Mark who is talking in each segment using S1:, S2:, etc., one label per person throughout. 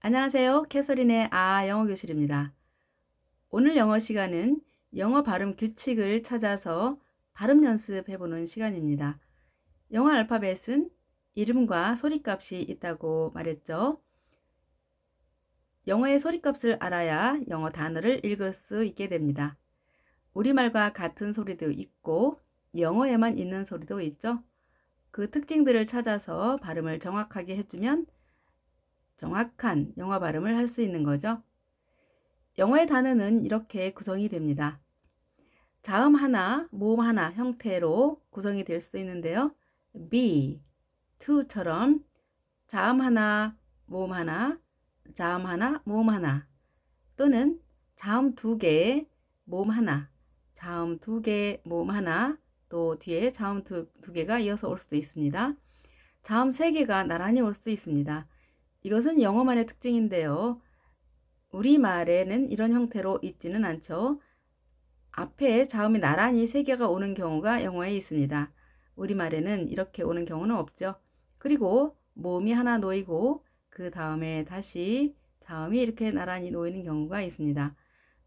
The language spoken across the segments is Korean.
S1: 안녕하세요. 캐서린의 영어 교실입니다. 오늘 영어 시간은 영어 발음 규칙을 찾아서 발음 연습해보는 시간입니다. 영어 알파벳은 이름과 소리값이 있다고 말했죠. 영어의 소리값을 알아야 영어 단어를 읽을 수 있게 됩니다. 우리말과 같은 소리도 있고 영어에만 있는 소리도 있죠. 그 특징들을 찾아서 발음을 정확하게 해주면 정확한 영어 발음을 할 수 있는 거죠. 영어의 단어는 이렇게 구성이 됩니다. 자음 하나, 모음 하나 형태로 구성이 될 수도 있는데요. be, to처럼 자음 하나, 모음 하나, 자음 하나, 모음 하나 또는 자음 두 개, 모음 하나, 자음 두 개, 모음 하나 또 뒤에 자음 두 개가 이어서 올 수도 있습니다. 자음 세 개가 나란히 올 수도 있습니다. 이것은 영어만의 특징인데요. 우리말에는 이런 형태로 있지는 않죠. 앞에 자음이 나란히 세 개가 오는 경우가 영어에 있습니다. 우리말에는 이렇게 오는 경우는 없죠. 그리고 모음이 하나 놓이고 그 다음에 다시 자음이 이렇게 나란히 놓이는 경우가 있습니다.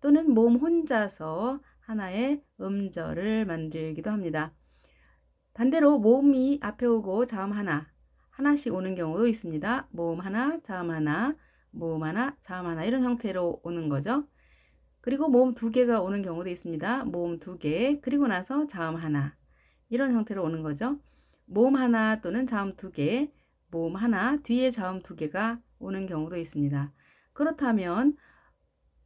S1: 또는 모음 혼자서 하나의 음절을 만들기도 합니다. 반대로 모음이 앞에 오고 자음 하나씩 오는 경우도 있습니다. 모음 하나, 자음 하나, 모음 하나, 자음 하나 이런 형태로 오는 거죠. 그리고 모음 두 개가 오는 경우도 있습니다. 모음 두 개, 그리고 나서 자음 하나. 이런 형태로 오는 거죠. 모음 하나 또는 자음 두 개, 모음 하나, 뒤에 자음 두 개가 오는 경우도 있습니다. 그렇다면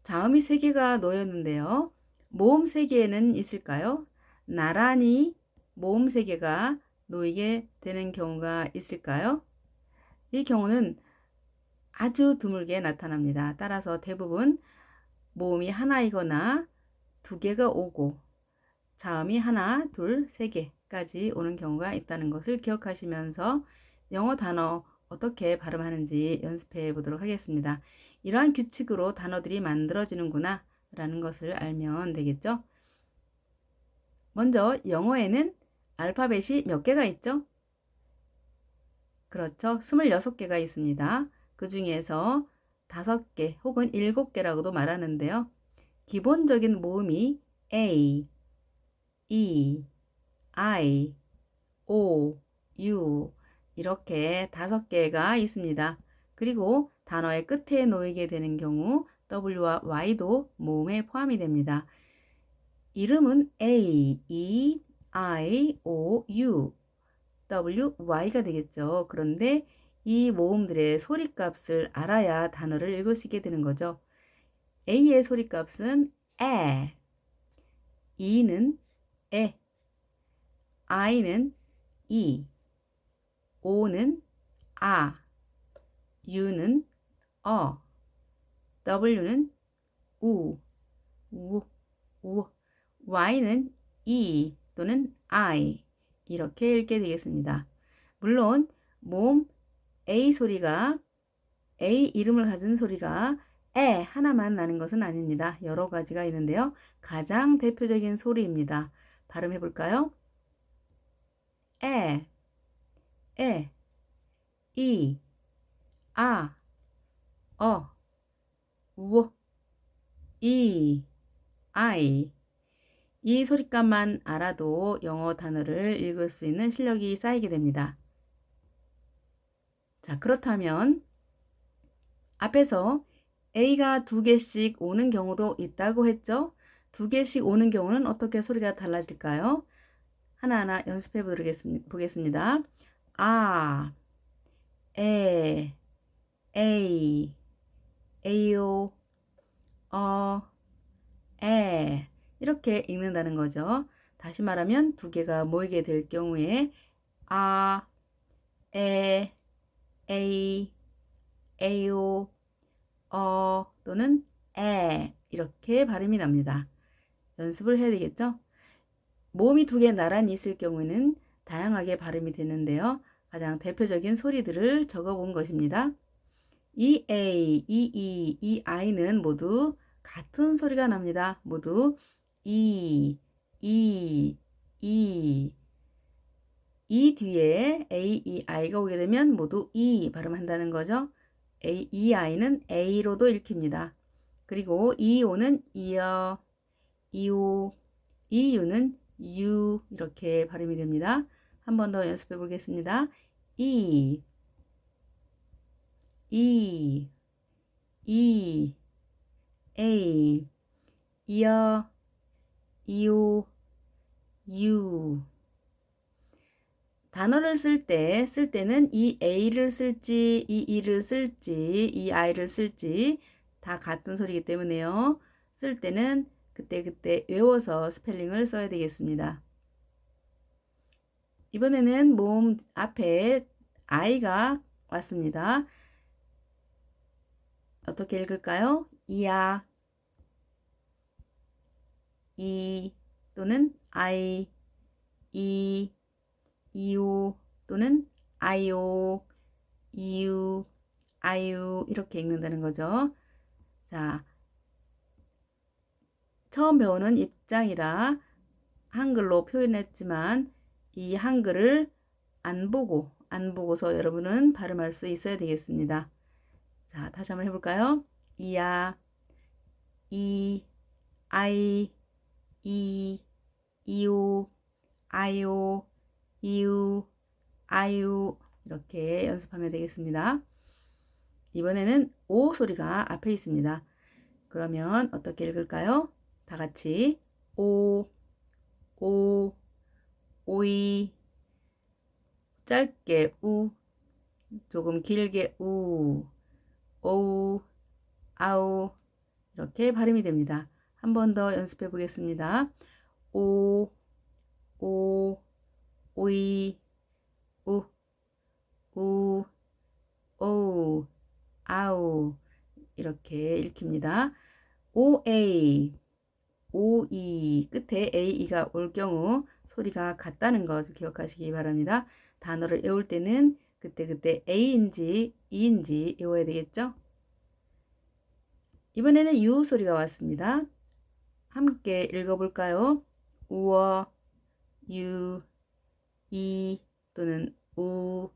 S1: 자음이 세 개가 놓였는데요. 모음 세 개는 있을까요? 나란히 모음 세 개가 놓이게 되는 경우가 있을까요? 이 경우는 아주 드물게 나타납니다. 따라서 대부분 모음이 하나이거나 두 개가 오고 자음이 하나, 둘, 세 개까지 오는 경우가 있다는 것을 기억하시면서 영어 단어 어떻게 발음하는지 연습해 보도록 하겠습니다. 이러한 규칙으로 단어들이 만들어지는구나 라는 것을 알면 되겠죠. 먼저 영어에는 알파벳이 몇 개가 있죠? 그렇죠. 26개가 있습니다. 그 중에서 5개 혹은 7개라고도 말하는데요. 기본적인 모음이 A, E, I, O, U 이렇게 5개가 있습니다. 그리고 단어의 끝에 놓이게 되는 경우 W와 Y도 모음에 포함이 됩니다. 이름은 A, E, I, O, U, W, Y가 되겠죠. 그런데 이 모음들의 소리값을 알아야 단어를 읽을 수 있게 되는 거죠. A의 소리값은 에, E는 에, I는 이, O는 아, U는 어, W는 우, 우, 우, Y는 이 또는 I 이렇게 읽게 되겠습니다. 물론 모음 A 소리가 A 이름을 가진 소리가 에 하나만 나는 것은 아닙니다. 여러 가지가 있는데요. 가장 대표적인 소리입니다. 발음해 볼까요? 에, 에, 이, 아, 어, 우, 이, 아이. 이 소리값만 알아도 영어 단어를 읽을 수 있는 실력이 쌓이게 됩니다. 자, 그렇다면 앞에서 A가 두 개씩 오는 경우도 있다고 했죠? 두 개씩 오는 경우는 어떻게 소리가 달라질까요? 하나하나 연습해 보겠습니다. 아, 에, 에이, 에요, 어, 에 이렇게 읽는다는 거죠. 다시 말하면 두 개가 모이게 될 경우에 아, 에, 에이, 에요, 또는 에 이렇게 발음이 납니다. 연습을 해야 되겠죠? 모음이 두 개 나란히 있을 경우에는 다양하게 발음이 되는데요. 가장 대표적인 소리들을 적어 본 것입니다. 이 A, 이 E, 이 I는 모두 같은 소리가 납니다. 모두 E, E, E. 이 뒤에 A, E, I가 오게 되면 모두 E 발음한다는 거죠. 이 아이는 A로도 읽힙니다. 그리고 이오는 이어, 이오, 이유는 유 이렇게 발음이 됩니다. 한 번 더 연습해 보겠습니다. 이, 이, 이, A, 이어, 이오, 유. 단어를 쓸 때는 이 A를 쓸지, 이 E를 쓸지, 이 I를 쓸지 다 같은 소리이기 때문에요. 쓸 때는 그때 외워서 스펠링을 써야 되겠습니다. 이번에는 모음 앞에 I가 왔습니다. 어떻게 읽을까요? 이야, 이 또는 I, 이, 이오 또는 아이오, 이유, 아유 이렇게 읽는다는 거죠. 자, 처음 배우는 입장이라 한글로 표현했지만 이 한글을 안 보고서 여러분은 발음할 수 있어야 되겠습니다. 자, 다시 한번 해볼까요? 이야, 이, 아이, 이, 이오, 아요, 이유, 아유 이렇게 연습하면 되겠습니다. 이번에는 오 소리가 앞에 있습니다. 그러면 어떻게 읽을까요? 다 같이 오, 오, 오이, 짧게 우, 조금 길게 우, 오우, 아우 이렇게 발음이 됩니다. 한 번 더 연습해 보겠습니다. 오, 오, 오이, 우, 우, 오우, 아우 이렇게 읽힙니다. OA, OE 끝에 AE가 올 경우 소리가 같다는 것 기억하시기 바랍니다. 단어를 외울 때는 그때 A인지 E인지 외워야 되겠죠? 이번에는 U 소리가 왔습니다. 함께 읽어볼까요? 우어, 유, 이 또는 우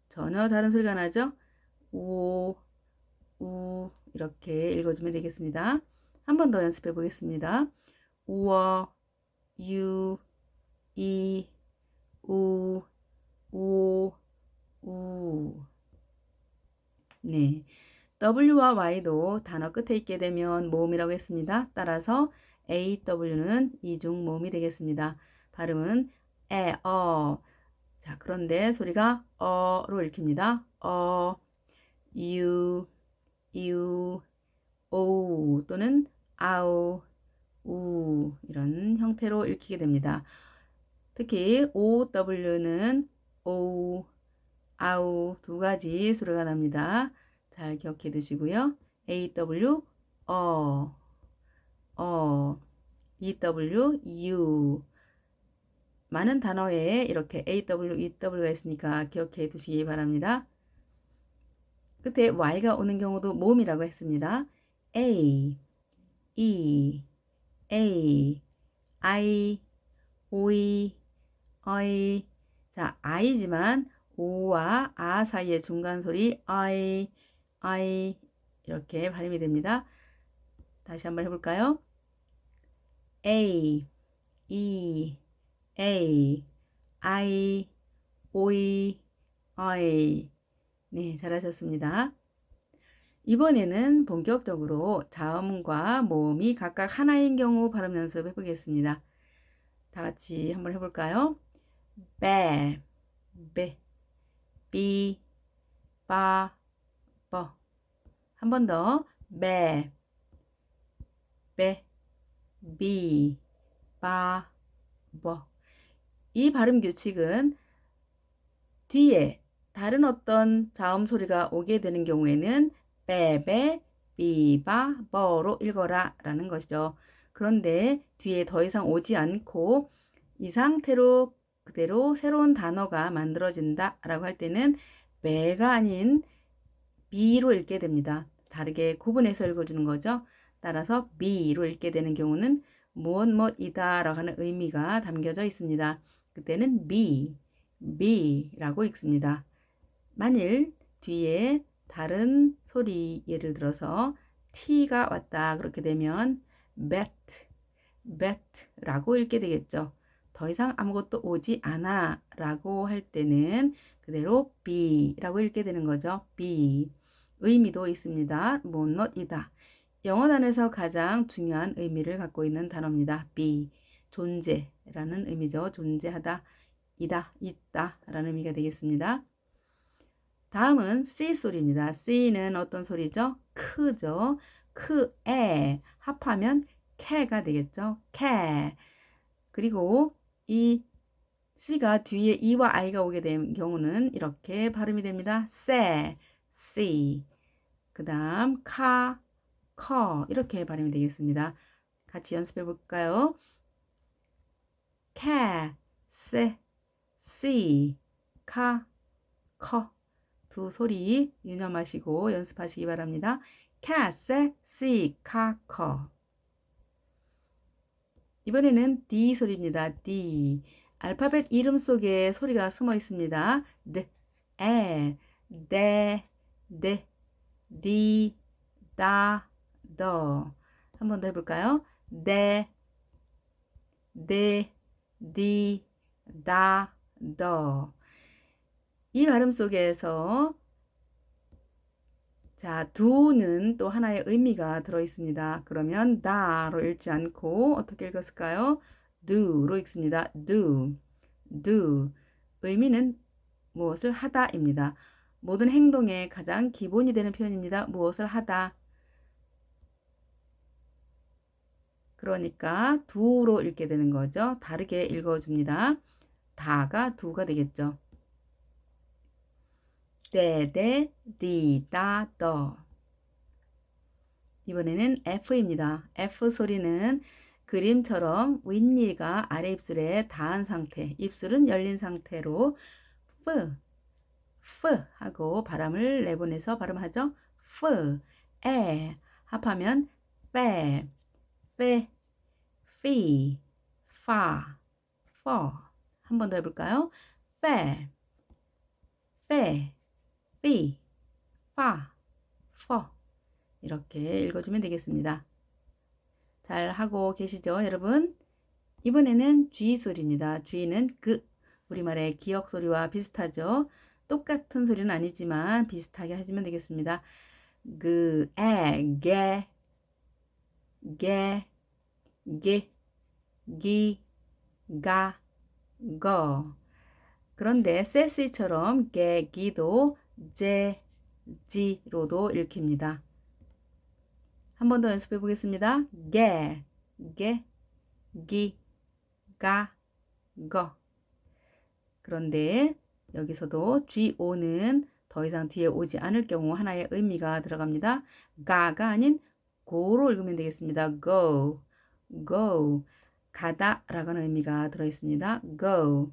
S1: 전혀 다른 소리가 나죠? 오, 우 이렇게 읽어주면 되겠습니다. 한 번 더 연습해 보겠습니다. 우어, 유, 이, 우, 오, 우. 네. W와 Y도 단어 끝에 있게 되면 모음이라고 했습니다. 따라서 AW는 이중 모음이 되겠습니다. 발음은 자, 그런데 소리가 어로 읽힙니다. 유, 오 또는 아우, 우 이런 형태로 읽히게 됩니다. 특히 OW는 오, 아우 두 가지 소리가 납니다. 잘 기억해 두시고요. AW EW U 많은 단어에 이렇게 AW, EW가 있으니까 기억해 두시기 바랍니다. 끝에 Y가 오는 경우도 모음이라고 했습니다. A, E, A, I, 오이, 어이. 자, I지만 오와 아 사이의 중간 소리 I 이렇게 발음이 됩니다. 다시 한번 해볼까요? A, E, A, I, 오이, 어이. 네, 잘하셨습니다. 이번에는 본격적으로 자음과 모음이 각각 하나인 경우 발음 연습해 보겠습니다. 다 같이 한번 해볼까요? 배, 비, 바, 버. 한 번 더. 배, 비, 바, 버. 이 발음 규칙은 뒤에 다른 어떤 자음 소리가 오게 되는 경우에는 베베, 비바, 버로 읽어라 라는 것이죠. 그런데 뒤에 더 이상 오지 않고 이 상태로 그대로 새로운 단어가 만들어진다 라고 할 때는 배가 아닌 비로 읽게 됩니다. 다르게 구분해서 읽어주는 거죠. 따라서 비로 읽게 되는 경우는 무엇이다 라고 하는 의미가 담겨져 있습니다. 그때는 비라고 읽습니다. 만일 뒤에 다른 소리, 예를 들어서 t가 왔다 그렇게 되면 bet라고 읽게 되겠죠. 더 이상 아무것도 오지 않아 라고 할 때는 그대로 be라고 읽게 되는 거죠. be. 의미도 있습니다. 못이다. 영어 단어에서 가장 중요한 의미를 갖고 있는 단어입니다. be. 존재라는 의미죠. 존재하다, 이다, 있다 라는 의미가 되겠습니다. 다음은 C 소리입니다. C는 어떤 소리죠? 크죠. 크에 합하면 캐가 되겠죠. 캐. 그리고 이 C가 뒤에 E와 I가 오게 된 경우는 이렇게 발음이 됩니다. 세, C. 그 다음 카, 커 이렇게 발음이 되겠습니다. 같이 연습해 볼까요? 캐, 세, C, 카, 커. 두 소리 유념하시고 연습하시기 바랍니다. 캣, 시, 카, 커. 이번에는 D 소리입니다. D. 알파벳 이름 속에 소리가 숨어 있습니다. 드, 에, 데, 데, 디, 다, 더. 한 번 더 해볼까요? 데, 데, 디, 다, 더. 이 발음 속에서 자, do는 또 하나의 의미가 들어 있습니다. 그러면 da로 읽지 않고 어떻게 읽었을까요? do로 읽습니다. do. 의미는 무엇을 하다입니다. 모든 행동의 가장 기본이 되는 표현입니다. 무엇을 하다. 그러니까 do로 읽게 되는 거죠. 다르게 읽어줍니다. 다가 do가 되겠죠. 데, 디, 다, 더. 이번에는 F입니다. F 소리는 그림처럼 윗니가 아래 입술에 닿은 상태, 입술은 열린 상태로 F 하고 바람을 내보내서 발음하죠. F, 합하면 빼, 피, 파, for. 한 번 더 해볼까요? 빼, 피, 파, for. 이렇게 읽어주면 되겠습니다. 잘 하고 계시죠, 여러분? 이번에는 G 소리입니다. G는 우리말의 기억 소리와 비슷하죠. 똑같은 소리는 아니지만 비슷하게 하시면 되겠습니다. 게, 기, 가, 거. 그런데 세시처럼 기도 지로도 읽힙니다. 한 번 더 연습해 보겠습니다. 기, 가, 거. 그런데 여기서도 GO는 더 이상 뒤에 오지 않을 경우 하나의 의미가 들어갑니다. 가가 아닌 go로 읽으면 되겠습니다. go. 가다 라는 의미가 들어있습니다. go.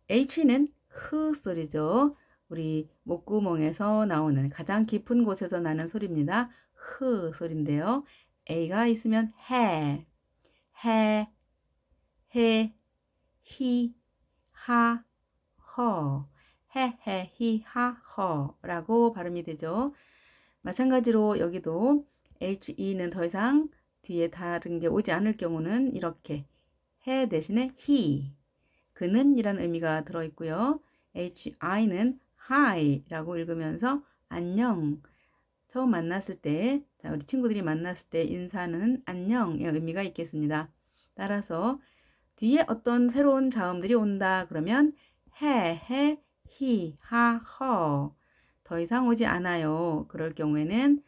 S1: H는 흐 소리죠. 우리 목구멍에서 나오는 가장 깊은 곳에서 나는 소리입니다. 흐 소리인데요. A가 있으면 해, 히, 하, 허, 히, 하, 허 라고 발음이 되죠. 마찬가지로 여기도 HE는 더 이상 뒤에 다른 게 오지 않을 경우는 이렇게 해 대신에 he, 그는 이라는 의미가 들어있고요. HI는 hi 라고 읽으면서 안녕. 처음 만났을 때, 자, 우리 친구들이 만났을 때 인사는 안녕의 의미가 있겠습니다. 따라서 뒤에 어떤 새로운 자음들이 온다 그러면 해, 히, 하, 허. 더 이상 오지 않아요. 그럴 경우에는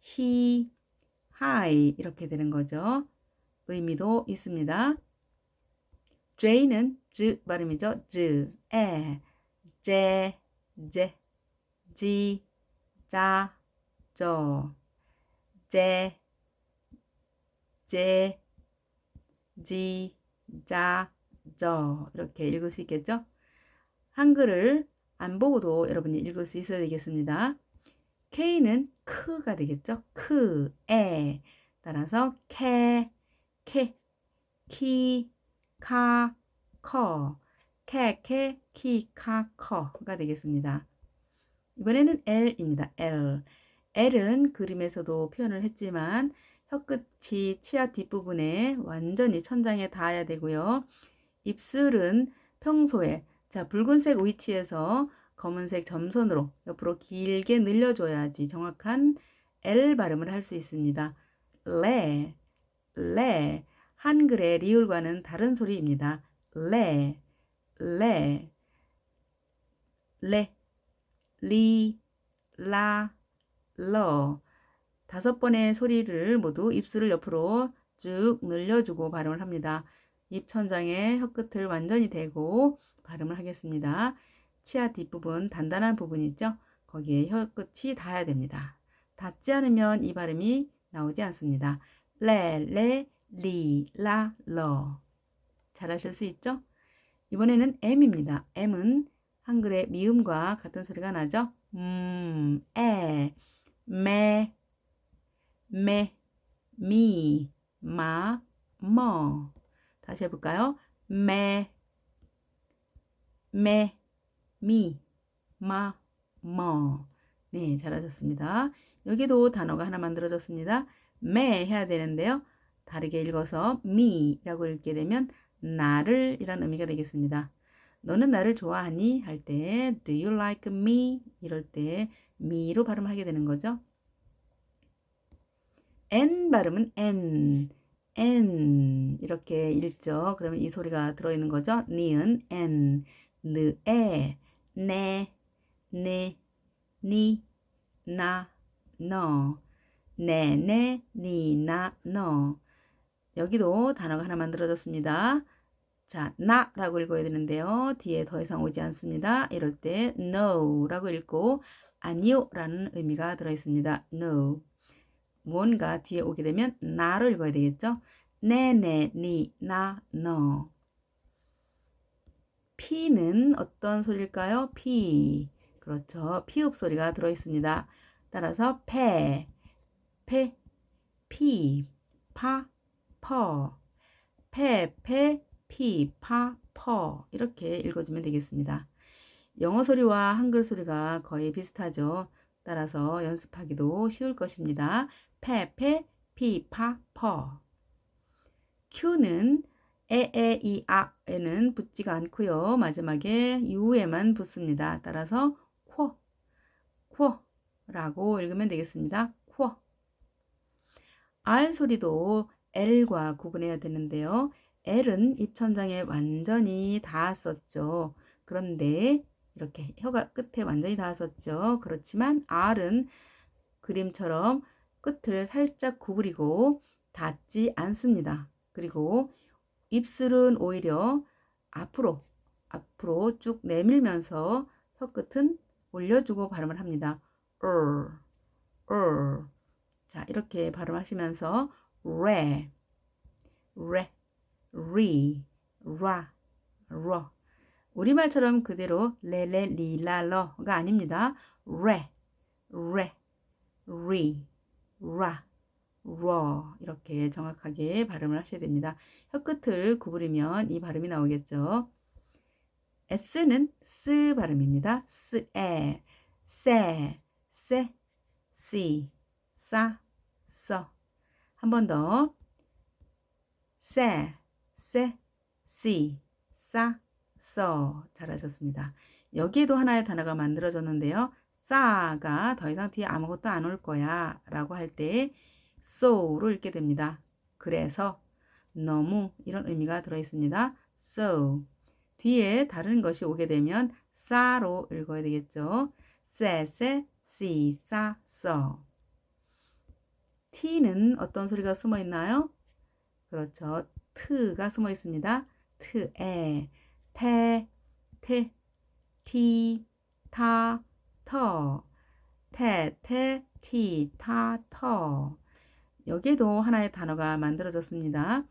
S1: he, hi 이렇게 되는 거죠. 의미도 있습니다. J는 즈 발음이죠. 제, 지, 자, 저, 제, 지, 자, 저 이렇게 읽을 수 있겠죠? 한글을 안 보고도 여러분이 읽을 수 있어야 되겠습니다. K는 크가 되겠죠? 따라서 키, 카, 커, 캐, 키, 카, 커가 되겠습니다. 이번에는 L입니다. L. L은 그림에서도 표현을 했지만 혀끝이 치아 뒷부분에 완전히 천장에 닿아야 되고요. 입술은 평소에 붉은색 위치에서 검은색 점선으로 옆으로 길게 늘려줘야지 정확한 L 발음을 할 수 있습니다. 레. 한글의 리을과는 다른 소리입니다. 레, 리, 라, 러. 5번의 소리를 모두 입술을 옆으로 쭉 늘려주고 발음을 합니다. 입천장에 혀끝을 완전히 대고 발음을 하겠습니다. 치아 뒷부분, 단단한 부분 있죠? 거기에 혀끝이 닿아야 됩니다. 닿지 않으면 이 발음이 나오지 않습니다. 레, 리, 라, 러. 잘하실 수 있죠? 이번에는 M입니다. M은 한글의 미음과 같은 소리가 나죠? 매, 미, 마, 머. 다시 해볼까요? 매, 미, 마, 머. 네, 잘하셨습니다. 여기도 단어가 하나 만들어졌습니다. 매 해야 되는데요. 다르게 읽어서 me라고 읽게 되면 나를 이란 의미가 되겠습니다. 너는 나를 좋아하니? 할 때 do you like me? 이럴 때 me로 발음하게 되는 거죠. N 발음은 N 이렇게 읽죠. 그러면 이 소리가 들어있는 거죠. 니은 N, 느에, 네, 니, 나, 너, 네, 니, 나, 너. 여기도 단어가 하나 만들어졌습니다. 자, 나라고 읽어야 되는데요. 뒤에 더 이상 오지 않습니다. 이럴 때 no라고 읽고 아니요 라는 의미가 들어있습니다. no. 무언가 뒤에 오게 되면 나로 읽어야 되겠죠. 네네, 니, 나, 너. 피는 어떤 소리일까요? 피. 그렇죠. 피읍 소리가 들어있습니다. 따라서 피, 파, 퍼. 피, 파, 퍼. 이렇게 읽어주면 되겠습니다. 영어 소리와 한글 소리가 거의 비슷하죠. 따라서 연습하기도 쉬울 것입니다. 피, 파, 퍼. Q는 이, 아에는 붙지가 않고요. 마지막에 U에만 붙습니다. 따라서 쿼라고 읽으면 되겠습니다. 쿼. R 소리도 L과 구분해야 되는데요. L은 입천장에 완전히 닿았었죠. 그런데 이렇게 혀가 끝에 완전히 닿았었죠. 그렇지만 R은 그림처럼 끝을 살짝 구부리고 닿지 않습니다. 그리고 입술은 오히려 앞으로 쭉 내밀면서 혀끝은 올려주고 발음을 합니다. 자, 이렇게 발음하시면서 리, 라, 러. 우리말처럼 그대로 리라러가 아닙니다. 리, 라, 러 이렇게 정확하게 발음을 하셔야 됩니다. 혀끝을 구부리면 이 발음이 나오겠죠. S는 스 발음입니다. 스에, 세, 시, 사, 서. 한 번 더. 세, 시, 사, 서. 잘하셨습니다. 여기에도 하나의 단어가 만들어졌는데요. 싸가 더 이상 뒤에 아무것도 안 올 거야 라고 할 때 so로 읽게 됩니다. 그래서 너무 이런 의미가 들어있습니다. so 뒤에 다른 것이 오게 되면 싸로 읽어야 되겠죠. 시, 사, 서. T는 어떤 소리가 숨어 있나요? 그렇죠. 트가 숨어 있습니다. 트에, 티, 타, 터. 티, 타, 터. 여기에도 하나의 단어가 만들어졌습니다.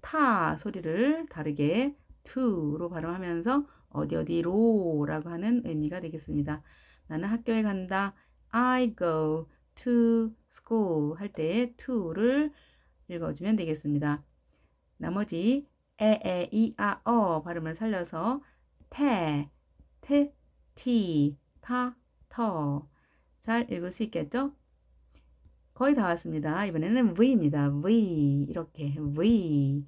S1: 타 소리를 다르게 to로 발음하면서 어디로 라고 하는 의미가 되겠습니다. 나는 학교에 간다. I go to school 할 때 to를 읽어주면 되겠습니다. 나머지 이, 아, 발음을 살려서 태, 태, 티, 타, 터. 잘 읽을 수 있겠죠? 거의 다 왔습니다. 이번에는 V입니다. V. 이렇게 V.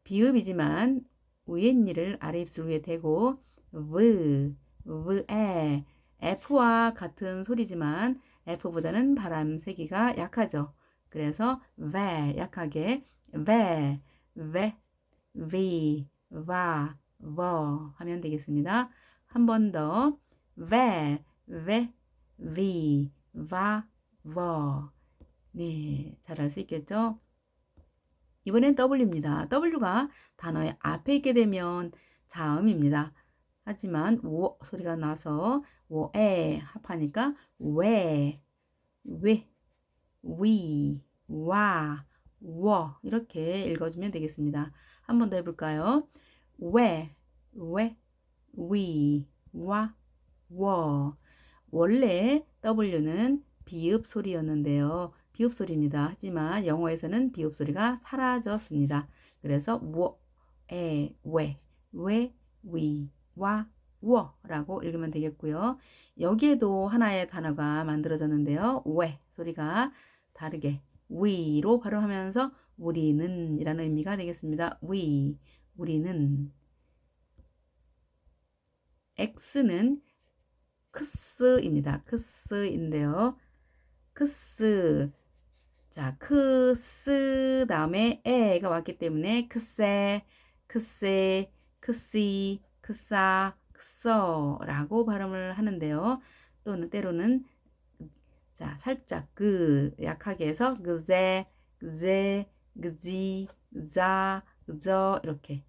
S1: 비읍이지만 위에니를 아래 입술 위에 대고 V, V에 F와 같은 소리지만 F보다는 발음 세기가 약하죠. 그래서 V 약하게 V, V, V, 와, 워 하면 되겠습니다. 한 번 더 V, V, V, 와, 워. 네, 잘 할 수 있겠죠? 이번엔 W입니다. W가 단어의 앞에 있게 되면 자음입니다. 하지만 워 소리가 나서 워에 합하니까 왜, 위, 와, 워 이렇게 읽어주면 되겠습니다. 한 번 더 해볼까요? 왜, 위, 와, 워. 원래 W는 비읍 소리였는데요. 비읍 소리입니다. 하지만 영어에서는 비읍 소리가 사라졌습니다. 그래서 왜, 위, 와, 워라고 읽으면 되겠고요. 여기에도 하나의 단어가 만들어졌는데요. 왜 소리가 다르게 위로 발음하면서 우리는 이라는 의미가 되겠습니다. 우리는. X는 크스입니다. 크스인데요. 크스. 자, 크스 다음에 에가 왔기 때문에 크세, 크세, 크시, 크사, 크서라고 발음을 하는데요. 또는 때로는 자, 살짝 그 약하게 해서 그제, 그제, 그지, 그자, 그저 이렇게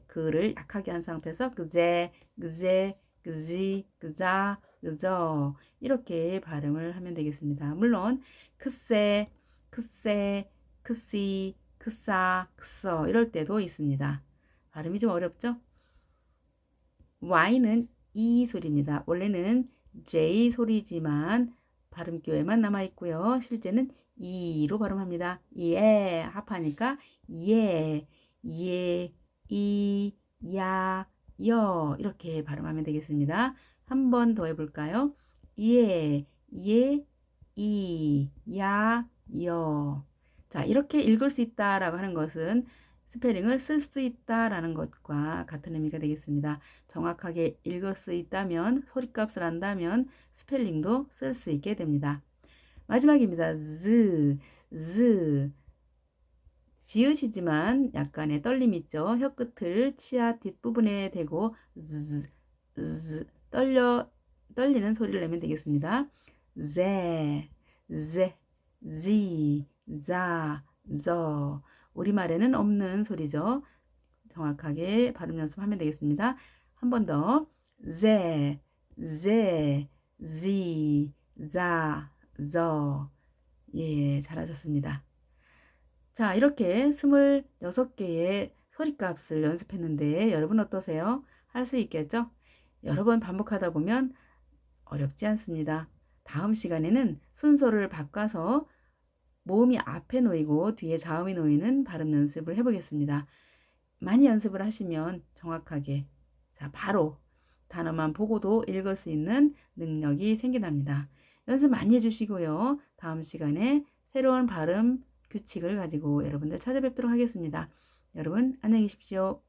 S1: 그를 약하게 한 상태에서 그제, 그제, 그지, 그자, 그저 이렇게 발음을 하면 되겠습니다. 물론 크세, 크세, 크시, 크사, 크서 이럴 때도 있습니다. 발음이 좀 어렵죠? Y는 E 소리입니다. 원래는 J 소리지만 발음교에만 남아있고요. 실제는 E로 발음합니다. 예 합하니까 예, 예, 이, 야, 여 이렇게 발음하면 되겠습니다. 한 번 더 해볼까요? 예, 이, 야, 여. 자, 이렇게 읽을 수 있다라고 하는 것은 스페링을 쓸 수 있다라는 것과 같은 의미가 되겠습니다. 정확하게 읽을 수 있다면, 소리값을 안다면 스펠링도 쓸 수 있게 됩니다. 마지막입니다. 지읒이지만 약간의 떨림이 있죠. 혀 끝을 치아 뒷부분에 대고 떨리는 소리를 내면 되겠습니다. 지, 자, 저. 우리말에는 없는 소리죠. 정확하게 발음 연습하면 되겠습니다. 한 번 더. 지, 자, 저. 예, 잘하셨습니다. 자, 이렇게 26개의 소리값을 연습했는데 여러분 어떠세요? 할 수 있겠죠? 여러 번 반복하다 보면 어렵지 않습니다. 다음 시간에는 순서를 바꿔서 모음이 앞에 놓이고 뒤에 자음이 놓이는 발음 연습을 해보겠습니다. 많이 연습을 하시면 정확하게 자 바로 단어만 보고도 읽을 수 있는 능력이 생긴답니다. 연습 많이 해주시고요. 다음 시간에 새로운 발음 규칙을 가지고 여러분들 찾아뵙도록 하겠습니다. 여러분 안녕히 계십시오.